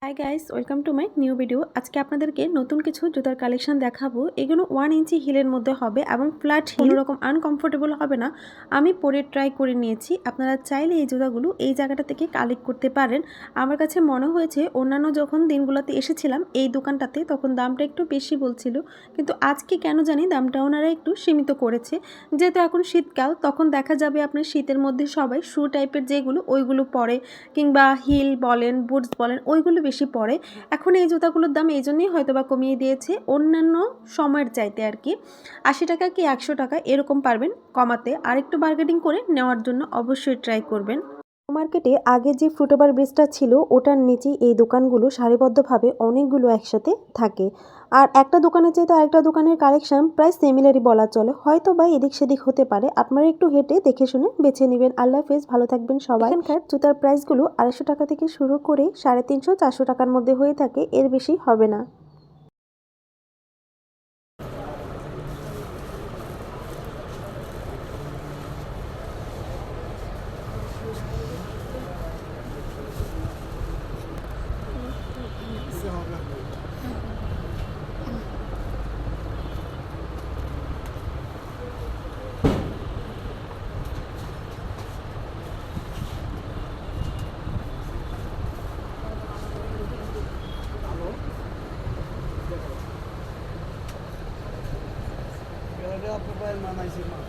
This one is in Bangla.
Hi guys, welcome to my new video. আজকে আপনাদেরকে নতুন কিছু জুতার কালেকশন দেখাবো। এগুলো 1 ইঞ্চি হিলের মধ্যে হবে এবং ফ্ল্যাট হিল, কোনোরকম আনকমফোর্টেবল হবে না। আমি পরে ট্রাই করে নিয়েছি। আপনারা চাইলে এই জুতাগুলো এই জায়গাটা থেকে কালেক্ট করতে পারেন। আমার কাছে মনে হয়েছে অন্যান্য যখন দিনগুলোতে এসেছিলাম এই দোকানটাতে তখন দামটা একটু বেশি বলছিল, কিন্তু আজকে কেন জানি দামটা ওনারা একটু সীমিত করেছে। যেহেতু এখন শীতকাল, তখন দেখা যাবে আপনার শীতের মধ্যে সবাই শু টাইপের যেগুলো ওইগুলো পরে, কিংবা হিল বলেন, বুটস বলেন, ওইগুলো বেশি পড়ে। এখন এই জুতাগুলোর দাম এই জন্যই হয়তো বা কমিয়ে দিয়েছে অন্যান্য সময়ের চাইতে আর কি। 80 টাকা কি 100 টাকা এরকম পারবেন কমাতে, আর একটু বার্গেনিং করে নেওয়ার জন্য অবশ্যই ট্রাই করবেন। মার্কেটে আগে যে ফুটওভার ব্রিজটা ছিল ওটার নিচেই এই দোকানগুলো সারিবদ্ধভাবে অনেকগুলো একসাথে থাকে। আর একটা দোকানের চাইতে আরেকটা দোকানের কালেকশন প্রায় সিমিলারই বলা চলে, হয়তো বা এদিক সেদিক হতে পারে। আপনারা একটু হেঁটে দেখে শুনে বেছে নেবেন। আল্লাহ হাফেজ, ভালো থাকবেন সবাই। এখানকার জুতার প্রাইসগুলো 250 টাকা থেকে শুরু করে 350-400 টাকার মধ্যে হয়ে থাকে, এর বেশি হবে না। Kaya apa pa yung mamaisip mo?